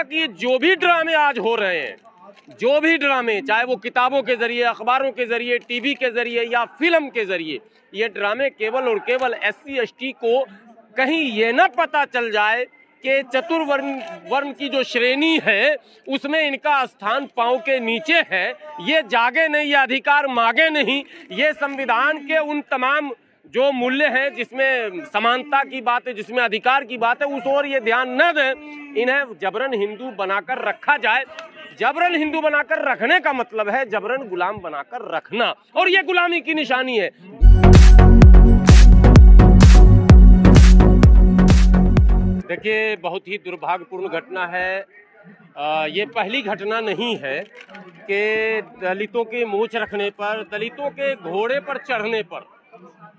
चलेगा कि ये जो भी ड्रामे आज हो रहे हैं, जो भी ड्रामे, चाहे वो किताबों के जरिए, अखबारों के जरिए, टीवी के जरिए या फिल्म के जरिए, ये ड्रामे केवल और केवल SC ST को कहीं ये ना पता चल जाए कि चतुर्वर्ण की जो श्रेणी है उसमें इनका स्थान पांव के नीचे है। ये जागे नहीं, ये अधिकार मांगे नहीं, ये संविधान के उन तमाम जो मूल्य हैं जिसमें समानता की बात है, जिसमें अधिकार की बात है, उस ओर ये ध्यान न दें। इन्हें जबरन हिंदू बनाकर रखा जाए। जबरन हिंदू बनाकर रखने का मतलब है जबरन गुलाम बनाकर रखना, और ये गुलामी की निशानी है। देखिए, बहुत ही दुर्भाग्यपूर्ण घटना है। ये पहली घटना नहीं है कि दलितों के मूंछ रखने पर, दलितों के घोड़े पर चढ़ने पर,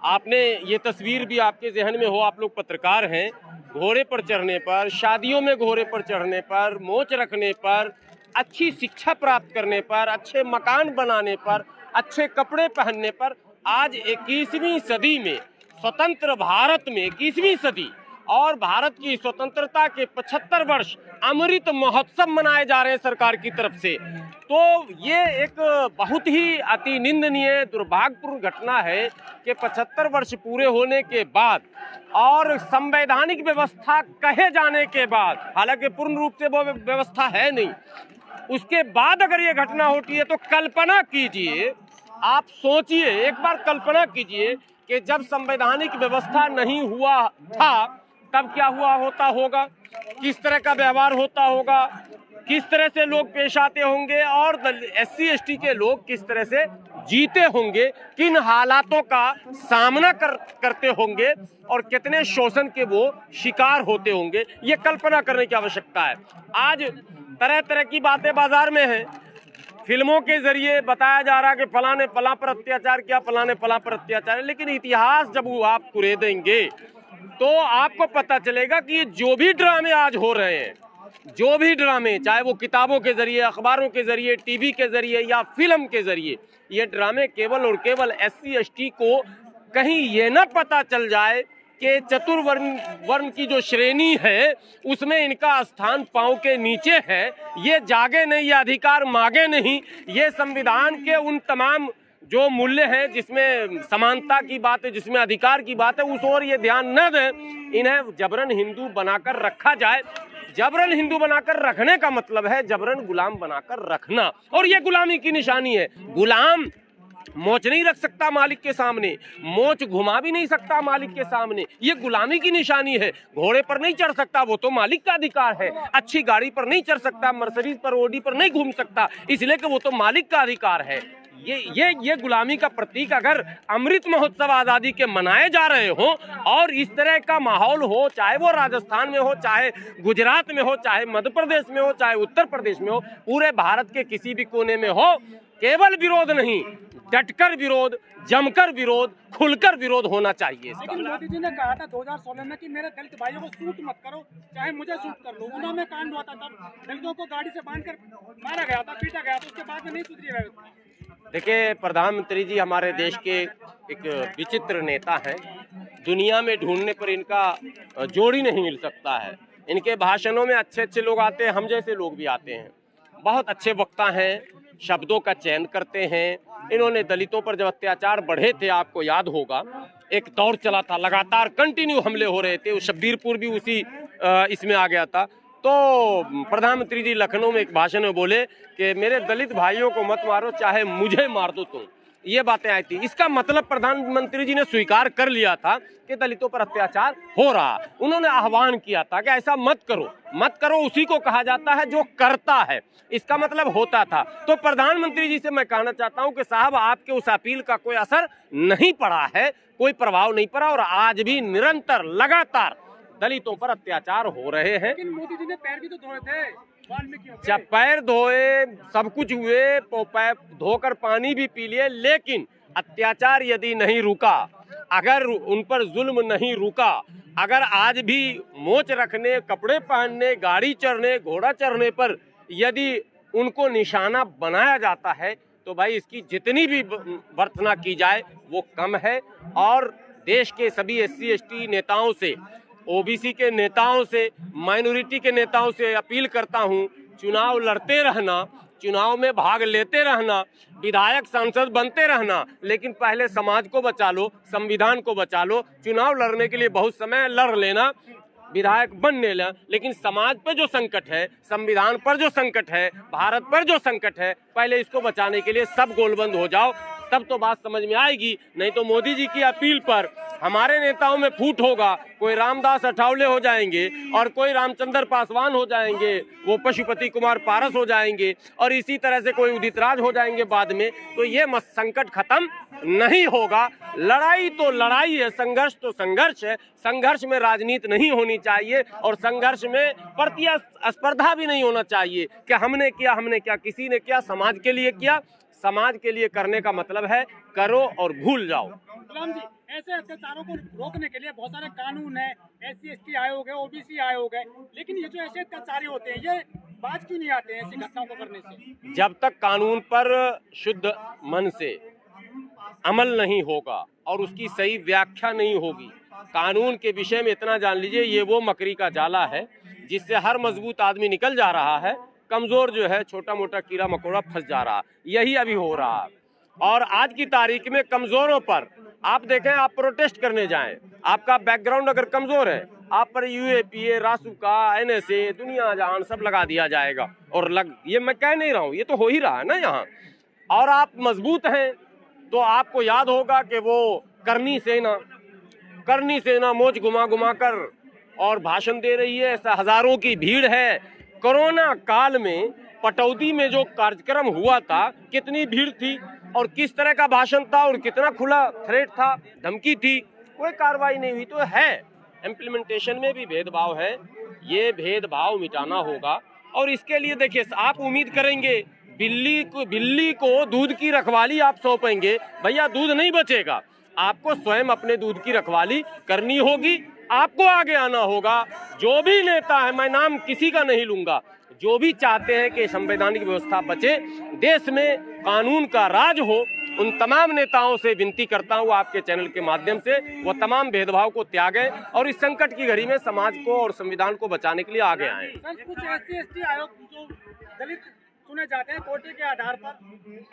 आपने ये तस्वीर भी आपके जहन में हो, आप लोग पत्रकार हैं, घोड़े पर चढ़ने पर, शादियों में घोड़े पर चढ़ने पर, मोच रखने पर, अच्छी शिक्षा प्राप्त करने पर, अच्छे मकान बनाने पर, अच्छे कपड़े पहनने पर, आज 21वीं सदी में, स्वतंत्र भारत में 21वीं सदी और भारत की स्वतंत्रता के 75 वर्ष अमृत महोत्सव मनाए जा रहे हैं सरकार की तरफ से। तो ये एक बहुत ही अति निंदनीय, दुर्भाग्यपूर्ण घटना है कि 75 वर्ष पूरे होने के बाद और संवैधानिक व्यवस्था कहे जाने के बाद, हालांकि पूर्ण रूप से वो व्यवस्था है नहीं, उसके बाद अगर ये घटना होती है तो कल्पना कीजिए, आप सोचिए, एक बार कल्पना कीजिए कि जब संवैधानिक व्यवस्था नहीं हुआ था तब क्या हुआ होता होगा, किस तरह का व्यवहार होता होगा, किस तरह से लोग पेश आते होंगे और SC ST के लोग किस तरह से जीते होंगे, किन हालातों का सामना करते होंगे और कितने शोषण के वो शिकार होते होंगे, ये कल्पना करने की आवश्यकता है। आज तरह तरह की बातें बाजार में हैं, फिल्मों के जरिए बताया जा रहा है कि फलाने फला पर अत्याचार किया, फलाने फला पर अत्याचार है, लेकिन इतिहास जब वो आप कुरेदेंगे तो आपको पता चलेगा कि ये जो भी ड्रामे आज हो रहे हैं, जो भी ड्रामे, चाहे वो किताबों के जरिए, अखबारों के जरिए, टीवी के जरिए या फिल्म के जरिए, ये ड्रामे केवल और केवल SC ST को कहीं ये ना पता चल जाए कि चतुर्वर्ण की जो श्रेणी है उसमें इनका स्थान पांव के नीचे है। ये जागे नहीं, ये अधिकार मांगे नहीं, ये संविधान के उन तमाम जो मूल्य हैं जिसमें समानता की बात है, जिसमें अधिकार की बात है, उस ओर ये ध्यान न दें। इन्हें जबरन हिंदू बनाकर रखा जाए। जबरन हिंदू बनाकर रखने का मतलब है जबरन गुलाम बनाकर रखना, और ये गुलामी की निशानी है। गुलाम मोच नहीं रख सकता मालिक के सामने, मोच घुमा भी नहीं सकता मालिक के सामने, ये गुलामी की निशानी है। घोड़े पर नहीं चढ़ सकता, वो तो मालिक का अधिकार है। अच्छी गाड़ी पर नहीं चढ़ सकता, मर्सिडीज पर, ओडी पर नहीं घूम सकता, इसलिए कि वो तो मालिक का अधिकार है। ये गुलामी का प्रतीक अगर अमृत महोत्सव आज़ादी के मनाए जा रहे हो और इस तरह का माहौल हो, चाहे वो राजस्थान में हो, चाहे गुजरात में हो, चाहे मध्य प्रदेश में हो, चाहे उत्तर प्रदेश में हो, पूरे भारत के किसी भी कोने में हो, केवल विरोध नहीं, डटकर विरोध, जमकर विरोध, खुलकर विरोध होना चाहिए। लेकिन मोदी जी ने कहा था 2016 में कि मेरे दलित भाइयों को शूट मत करो, चाहे मुझे शूट कर लो। उन्होंने में कांड हुआ था, तब दलितों को गाड़ी से बांधकर मारा गया था, पीटा गया था, उसके बाद में नहीं सुधरी व्यवस्था। देखिए, प्रधानमंत्री जी हमारे देश के एक विचित्र नेता हैं। दुनिया में ढूंढने पर इनका जोड़ी नहीं मिल सकता है। इनके भाषणों में अच्छे अच्छे लोग आते हैं, हम जैसे लोग भी आते हैं, बहुत अच्छे वक्ता हैं, शब्दों का चयन करते हैं। इन्होंने दलितों पर जब अत्याचार बढ़े थे, आपको याद होगा, एक दौर चला था, लगातार कंटिन्यू हमले हो रहे थे, शब्बीरपुर भी उसी इसमें आ गया था। तो प्रधानमंत्री जी लखनऊ में एक भाषण में बोले कि मेरे दलित भाइयों को मत मारो, चाहे मुझे मार दो तुम, ये बातें आई थी। इसका मतलब प्रधानमंत्री जी ने स्वीकार कर लिया था कि दलितों पर अत्याचार हो रहा। उन्होंने आह्वान किया था कि ऐसा मत करो, मत करो, उसी को कहा जाता है जो करता है, इसका मतलब होता था। तो प्रधानमंत्री जी से मैं कहना चाहता हूं कि साहब, आपके उस अपील का कोई असर नहीं पड़ा है, कोई प्रभाव नहीं पड़ा, और आज भी निरंतर लगातार दलितों पर अत्याचार हो रहे हैं। लेकिन मोदी जी ने पैर भी तो धोए थे, जब पैर धोए, सब कुछ हुए, पैर धोकर पानी भी पी लिए, लेकिन अत्याचार यदि नहीं रुका, अगर उन पर जुल्म नहीं रुका, अगर आज भी मोच रखने, कपड़े पहनने, गाड़ी चढ़ने, घोड़ा चढ़ने पर यदि उनको निशाना बनाया जाता है, तो भाई इसकी जितनी भी भर्त्सना की जाए वो कम है। और देश के सभी SC ST नेताओं से ओबीसी के नेताओं से, माइनॉरिटी के नेताओं से अपील करता हूं, चुनाव लड़ते रहना, चुनाव में भाग लेते रहना, विधायक सांसद बनते रहना, लेकिन पहले समाज को बचा लो, संविधान को बचा लो। चुनाव लड़ने के लिए बहुत समय लड़ लेना, विधायक बन लेना, लेकिन समाज पर जो संकट है, संविधान पर जो संकट है, भारत पर जो संकट है, पहले इसको बचाने के लिए सब गोलबंद हो जाओ, तब तो बात समझ में आएगी। नहीं तो मोदी जी की अपील पर हमारे नेताओं में फूट होगा, कोई रामदास अठावले हो जाएंगे और कोई रामचंद्र पासवान हो जाएंगे, वो पशुपति कुमार पारस हो जाएंगे और इसी तरह से कोई उदित राज हो जाएंगे बाद में, तो ये संकट खत्म नहीं होगा। लड़ाई तो लड़ाई है, संघर्ष तो संघर्ष है। संघर्ष में राजनीति नहीं होनी चाहिए और संघर्ष में प्रतिस्पर्धा भी नहीं होना चाहिए कि हमने क्या, किसी ने क्या, समाज के लिए किया। समाज के लिए करने का मतलब है करो और भूल जाओ। गुलाम जी, ऐसे अत्याचारों को रोकने के लिए बहुत सारे कानून है, SC/ST आयोग है, OBC आयोग है, लेकिन ये जो ऐसे अत्याचारी होते हैं, ये बात क्यों नहीं आते हैं ऐसी घटनाओं को करने से? जब तक कानून पर शुद्ध मन से अमल नहीं होगा और उसकी सही व्याख्या नहीं होगी, कानून के विषय में इतना जान लीजिए, ये वो मकड़ी का जाला है जिससे हर मजबूत आदमी निकल जा रहा है, कमजोर जो है, छोटा मोटा कीड़ा मकोड़ा फंस जा रहा। यही अभी हो रहा है। और आज की तारीख में कमजोरों पर आप देखें, आप प्रोटेस्ट करने जाएं, आपका बैकग्राउंड अगर कमजोर है, आप पर UAPA, रासुका, NSA, दुनिया जहान सब लगा दिया जाएगा। और ये मैं कह नहीं रहा हूँ, ये तो हो ही रहा है ना यहाँ। और आप मजबूत हैं तो आपको याद होगा कि वो करनी सेना मोच घुमा घुमा कर और भाषण दे रही है, ऐसा हजारों की भीड़ है। कोरोना काल में पटौदी में जो कार्यक्रम हुआ था, कितनी भीड़ थी और किस तरह का भाषण था और कितना खुला थ्रेट था, धमकी थी, कोई कार्रवाई नहीं हुई। तो है, इम्प्लीमेंटेशन में भी भेदभाव है, ये भेदभाव मिटाना होगा। और इसके लिए देखिए, आप उम्मीद करेंगे बिल्ली को दूध की रखवाली आप सौंपेंगे, भैया दूध नहीं बचेगा। आपको स्वयं अपने दूध की रखवाली करनी होगी, आपको आगे आना होगा। जो भी नेता है, मैं नाम किसी का नहीं लूंगा, जो भी चाहते हैं कि संवैधानिक व्यवस्था बचे, देश में कानून का राज हो, उन तमाम नेताओं से विनती करता हूं आपके चैनल के माध्यम से, वो तमाम भेदभाव को त्यागें और इस संकट की घड़ी में समाज को और संविधान को बचाने के लिए आगे आएं। कुछ SC/ST आयोग जो दलित चुने जाते हैं कोटे के आधार पर,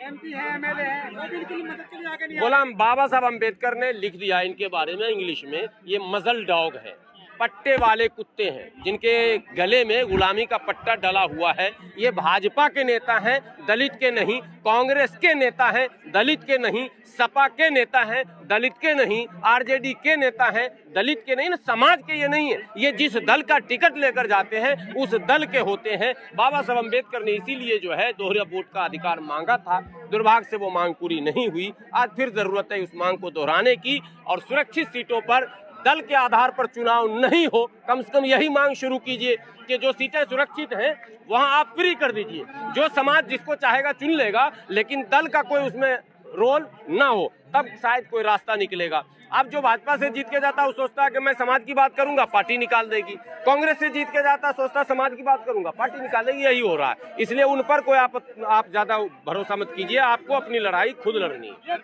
MP हैं, MLA हैं, वो भी इनकी मदद के लिए आगे नहीं आते। गुलाम बाबा साहब अम्बेडकर ने लिख दिया इनके बारे में इंग्लिश में, ये मजल डॉग है, पट्टे वाले कुत्ते हैं, जिनके गले में गुलामी का पट्टा डला हुआ है। ये भाजपा के नेता हैं, दलित के नहीं, कांग्रेस के नेता हैं, दलित के नहीं, सपा के नेता हैं, दलित के नहीं, RJD के नेता हैं, दलित के नहीं, समाज के ये नहीं है। ये जिस दल का टिकट लेकर जाते हैं उस दल के होते हैं। बाबा साहब अम्बेडकर ने इसीलिए जो है दोहरा वोट का अधिकार मांगा था, दुर्भाग्य से वो मांग पूरी नहीं हुई। आज फिर जरूरत है उस मांग को दोहराने की और सुरक्षित सीटों पर दल के आधार पर चुनाव नहीं हो, कम से कम यही मांग शुरू कीजिए कि जो सीटें सुरक्षित हैं वहां आप फ्री कर दीजिए। जो समाज जिसको चाहेगा चुन लेगा, लेकिन दल का कोई उसमें रोल ना हो, तब शायद कोई रास्ता निकलेगा। अब जो भाजपा से जीत के जाता है वो सोचता है कि मैं समाज की बात करूंगा, पार्टी निकाल देगी। कांग्रेस से जीत के जाता है, सोचता समाज की बात करूंगा, पार्टी निकाल देगी। यही हो रहा है। इसलिए उन पर कोई आप ज्यादा भरोसा मत कीजिए, आपको अपनी लड़ाई खुद लड़नी है।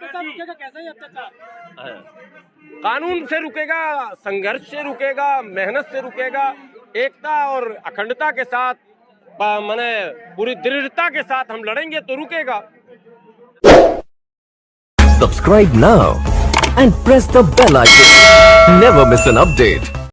कानून से रुकेगा, संघर्ष से रुकेगा, मेहनत से रुकेगा, एकता और अखंडता के साथ, माने पूरी दृढ़ता के साथ हम लड़ेंगे तो रुकेगा। Subscribe now and press the bell icon. Never miss an update.